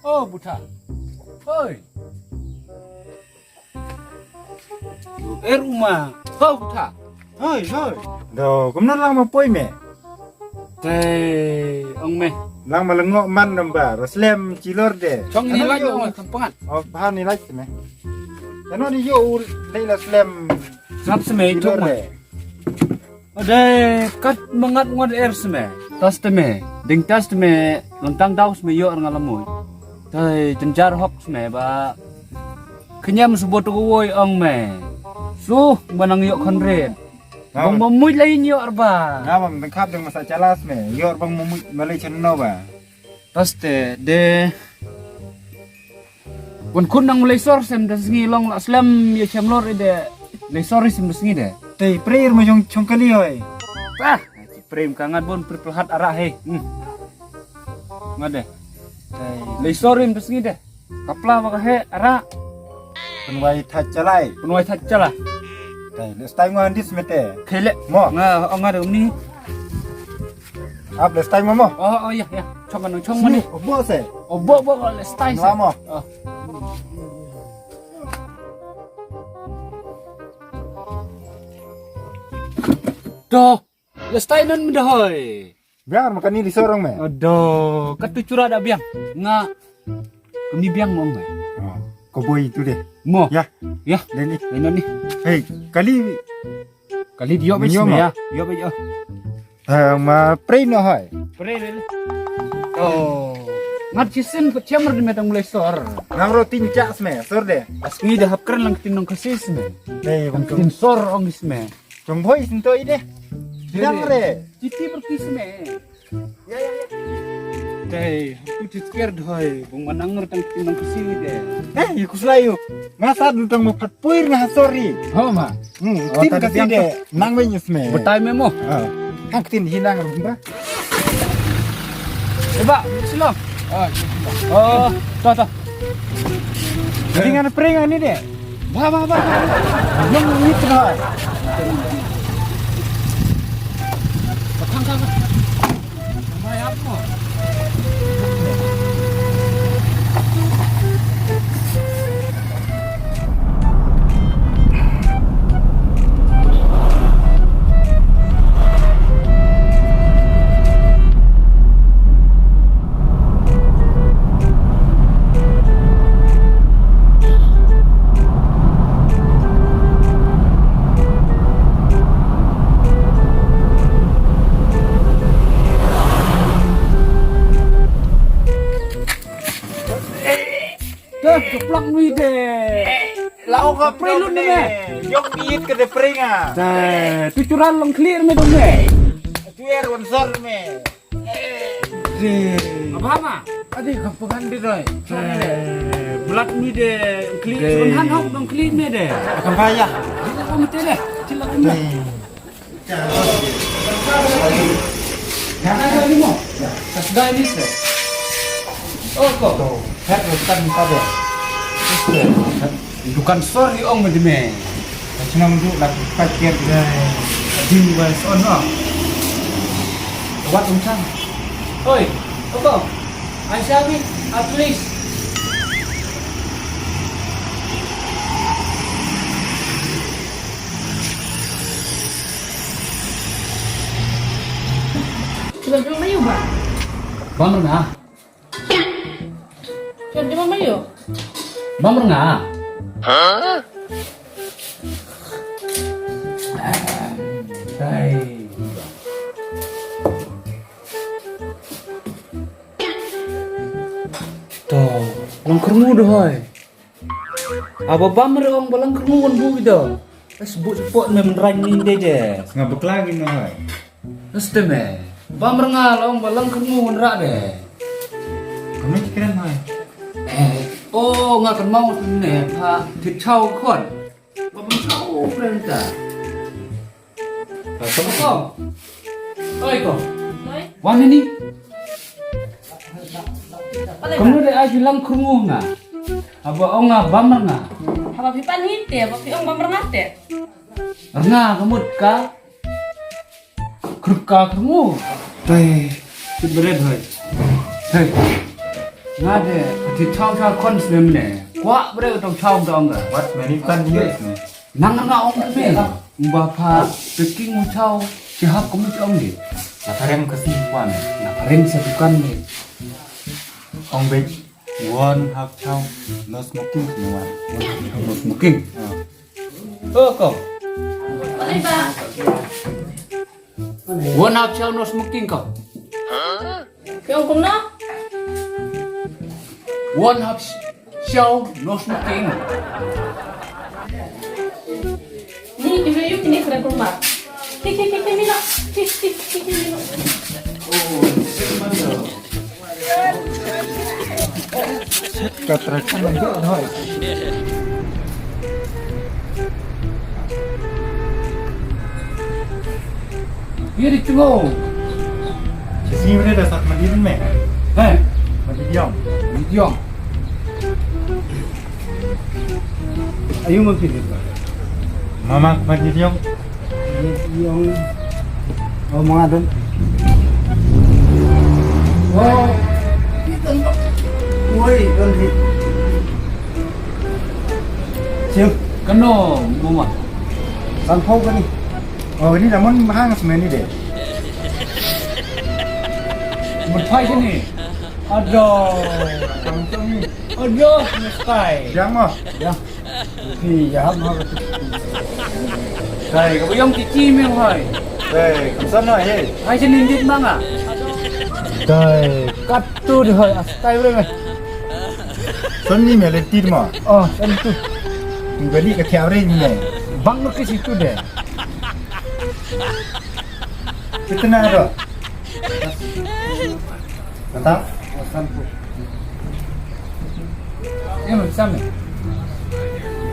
Oh, buta. Hoi. Rumah. Oh, buta. Hoi. Đồ, cũng nó lang mà poi mẹ. Teh, ông me. Lang mà lengok man namba, roslem cilor de. Chong ini lagi orang kampungan. Oh, bahan ni lagi mẹ. Ano ni yo leila slem. Snap semai itu mah. Ada kat mengat ngat air semai. Tas semai, ding tas semai, lontang tahu semai yo orang alamui. Teh jenjar hok semai ba. Kenyam sebut woi ong me. Suh banang yo konret. Bang memui lain yo arba. Ngam tengkap dengan masa calas mẹ. Yo bang memui Malaysia no ba. Tas teh de. Wan kun nang Malaysia sem das ngilong la slam ya chamlor ide. Malaysia sem das ngide. Tei prayer ma chong kali hoi. Ah, prem kangat bon perpelhat arah he. Ngade. Tei Malaysia sem das ngide. Kapla maka he arah. Penwai that calai. Penuai that cala. Tei les tai ngan dis mete. Kele. Mo. Nga ngade ni. Ap les tai mo. Oh ya. Chong mana. Obo se. Obo les tai sa. Lama. Doh, les tai non mendahoi. Biar makan ni di sorong mẹ. Aduh, katu curah dah biang. Nga. Kami biang mau me. Oh, kau boy itu deh. Mo. Ya. Dan ni. Hei, kali Dia be Minyo ya. Dia be yo. ma pray no hoi. Pre. Oh. Ngat cisen pe chamar di metang mulai sor. Ngam roti cak sme, sor deh. Asmi dah hapkar lang tinong kasis me. Hei, Ang tin sor ong isme. chong boy sinto ide. Bilang re. Citi berkis me. Ya. Dai, aku scared hoi. Bung manang tang tinong kasis de. Iku selayu. Ngasa dutang mo patpuir na sorry. Ho ma. Tin kasi de. Nang we nyusme. Betai memo. Hang tin hinang rumba. Coba, silong. Oh, tuh. Dengan peringan ini deh. Bah. Yang ini terhad. Kang. Mai apa? Keplak ni deh. Lau ka Prelun ni Yok diit ke de peringa. Dah, tu curan long clear me dong me. Tuer wonsor me. Apa ma? Adi kapangan di doi. Belak ni deh, clear curan han hok dong clear me deh. Akan payah. Kita kami deh. Cila kami. Yang ada ni mo. Kasdai ni se. Oh kok. Hat rotan pada. Bukan sorry ong me. Macam tu nak pakir deh. Di was on no. Wat uncang. Oi, apa? Aisyah ni, please. Sudah cuma mayu ba? Bang nga. Sudah cuma mayu. Bang nga. Hai. Tuh, lang kermu doy. Apa bamer ong balang kermu kan bu gitu. Sebut menerang ni deh. Ngabuk lagi no hai. Nasteme. Bamer ngalong balang kermu rak deh. Kamu pikiran hai. Oh, ngakan mau ni ha thịt trâu kon. Babang trâu prenta. Kau. Oi kau. Oi. Wan ini. Pale Kamu dah aja lang kermu nga. Aba ong nga bamer nga. apa pipan hite, apa piong bamrangate. Nga kamu ka. Kerka kermu. Teh, bered hai. Hei. ngade di chau chau kon sem ne kwa bre tong chau dong ga What many kan hiyo isme. nang nang ong me ba pa peking chau si hap ko mi ong di Nakarem kesimpuan. na reng sa tukan me Ong bej one half chow no smoking semua. no smoking oh ko Palay ba? one half chau no smoking ko Piong kum na? one half chau no smoking Ni, ibu kini kena kumar. Kiki mino. Kiki mino. Katerakan nanti thôi. Dia di tengok. Sisi mana dah sak mandi tu me. Eh, Mandi diam. video. Ayo mungkin itu. Mama mandi diam. Video. Oh, mga doon. Oh, dito. Uy, doon dito. Siap. Kano, mama. Sanpau ka ni. Oh ini namun hang semen ni deh. Magpay ka ni. Aduh. Aduh, mustay. Yang mah. Ya. Thì giá nó đây có giống chị chim em hỏi Hey, kamsan lah hey. hai chân linh dit mang à đây cắt tu đi hỏi tay với mày Son ni me letir mah. chân tu Tunggu ni ketiak ni me. băng nó cái gì tu deh Kita nak ada. Mantap. sampu em làm sao mày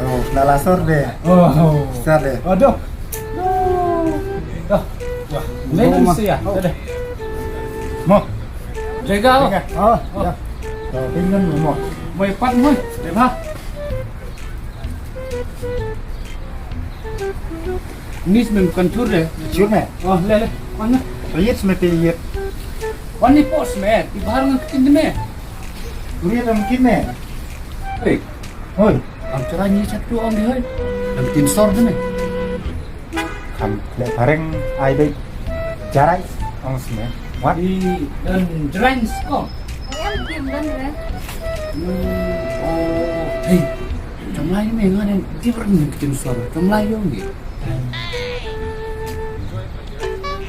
Oh, nak lasor deh. oh Besar deh. aduh dah wah lên sih ya đây Mau. jaga Tengah. Oh, ya. Oh, tinggal mau. mày bắt thôi để ha nis mình cần chút deh Cium me. lên mana Lihat semeti lihat. Wani pos me, di bahar ngekin me. Lihat mungkin me. Hei, Oi, ang caranya satu orang di hai. Ang tin sor tu me. kam le bareng ai baik. Jarai ong semua. What? Di dan jerans kau. Em tìm đơn rồi. Oh, hei. Trong lai ni me ngan di bahar tin sor. Trong lai yo ni.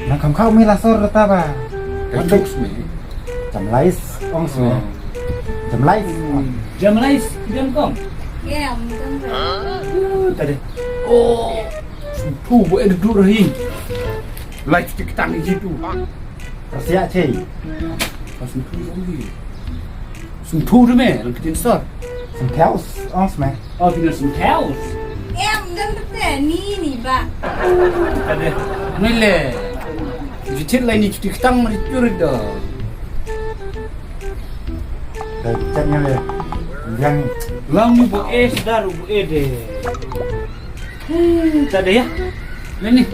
Nak kam kau me lasor rata ba. Kaduk me. Jam lais ong semua. Jam lais. Jam lai diam kau. Em đơn rồi. Tadi. Oh, tu buat ada dulu rahi. Lai kita tang di situ. Tersiak cei. Pas tu lagi. Sumpu tu me, ang tin sor. Sempels ong semua. Oh, kena sumpu. Em đơn rồi. Ni ba. Ada. Nile. Jadi lain ni cuti ketang mari curut dah. Dah catnya le. Yang Lamu bu dar bu deh. Tak ada ya. Lain ni.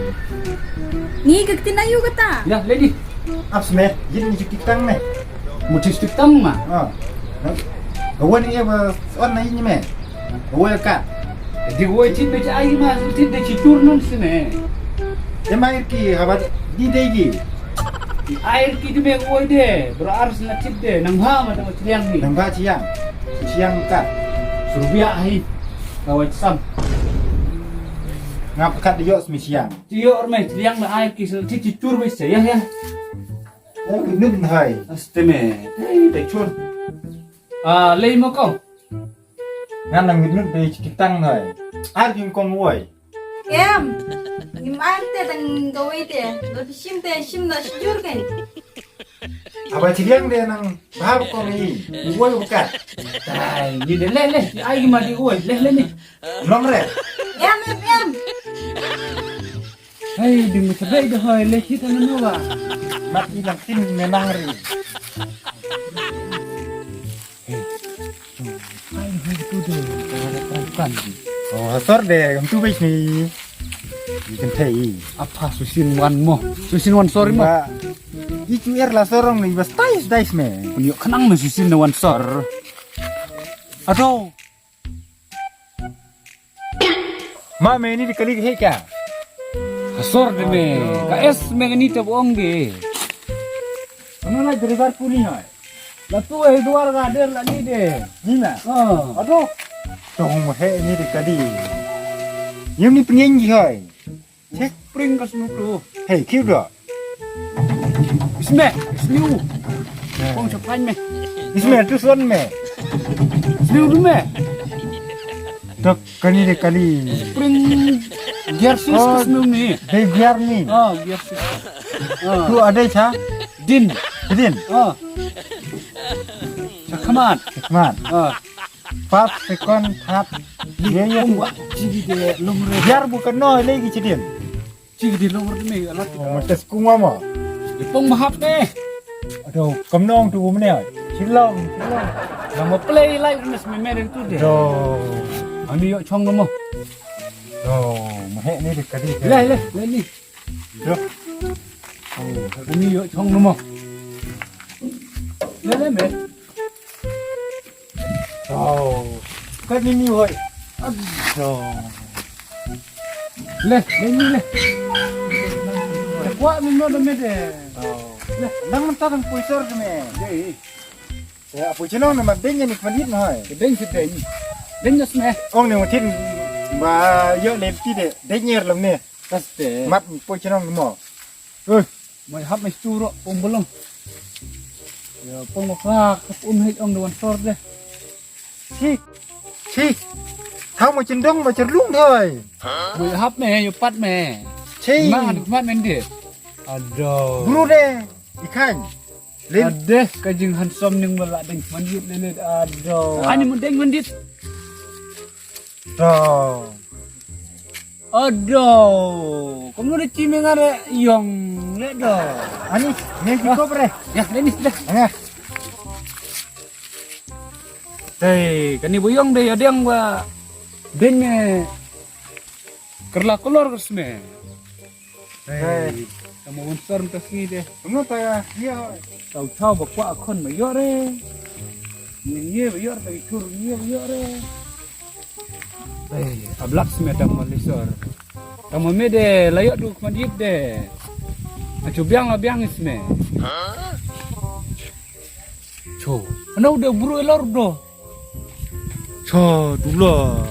Ni kagtinayo ka ta. Ya, lain ni. apa semua? Jadi ni cuti tang me. Muti cuti ketang mah. Ah. Awan ni apa? On na ini me. Awan kat. Di woi cit baca air mah, cit dah citur non sini. Emai ki habat di degi. Air kita be woi deh, beraras nak cit deh, nang ha mah tengok ciang ni. Nampak siang. Siang kat. Surubiak air. Kawai sam. Ngap kat dia semi siang. Cio ormai ciang lah air kisah cit citur baca ya ya. Oh, nun hai. Asteme. Dah cur. Lain mau kau. Ngan nang nun be cuti tang hai. Ar yung kong woi. Em. Ni mante tang gawai te. Do sim na sijur kan. Aba ciang dia nang bahar kong ni. Woi bukan. Ay, ni deh le. Air mah di woi, le ni. Nomre. Em. Hey, di macam dah hai le kita nana. Mat ilang tin menang ri. Ay, itu deh. Ada perempuan. Oh, hasor deh. Kamu tu baik ni. Ikan tei. Apa susin wan mo? Susin wan sorry mo. Itu la sorong nih bas tais me. Punya kenang masih sini wan sor. Aduh. Ma me ini dikali he kya? Hasor deh me. KS me ini tu bohong ge. Ano na derivar puli hoy. Latu duar gader lagi deh. Gina. Aduh. Tong he ini dikali. Yung ni pengen hoy. Cek pring kas nuku. Hey, kiu do. Bisme, sliu. Kong cepat me. Isme tu son me. Sliu tu me. Dok kani dikali. Pring gersis kas nu ni. Dei biar ni. Gersis. Tu ada cha? Din. Din. Cakaman. Man. Pas sekon tap. Ye ye. Cigi de lumre. Biar bukan no lagi cidin. Cigi de lumre me alat. Mates kunga mo. Pong mahap deh. Aduh, kamnong tu mana? Cilong. Nama play live nes me meren tu deh. Aduh. Ani yo chong mo. Mahe ni dikali. Le ni. Duh. Ani yo chong mo. Le me. Kan ini hoy. Aduh. Le ni le. Kuat ni no me deh. Nang mentang puisor me. Deh. Ya, puisor nama denya ni pandit hoy. Deng sedeng. Deng nes me. Ong ni matin ba yo lepti de denyer lam ni. Tas deh. Mat puisor mo. Mai hap mai curo pong belum. Ya pong makak hit ong dewan sor deh. Si. Thau mà chân đông mà chân lung thôi. Mai hap me yo pat me. Si. Mang ada mat men deh. Aduh. Bulu de. Ikan. Adeh kajing hansom ning melak deng mandit lele aduh. Ani mendeng mandit. Tuh. Aduh. Kamu udah cimeng ada yang le dah. Ani, ni kita bre. Ya, ini dah. Nah. Deh, kan ibu yang deh ada yang gua dengnya kerla kolor kesme. Deh, kamu unsur kasih deh. Kamu tahu ya. Tahu tahu bawa akun mayor deh. Ni mayor tapi kur ni mayor deh. Deh, ablak semua tamu lisor. Tamu me deh layak duk mandip deh. Acu biang isme. Cho, anda udah buru elor doh. Cho, dulu.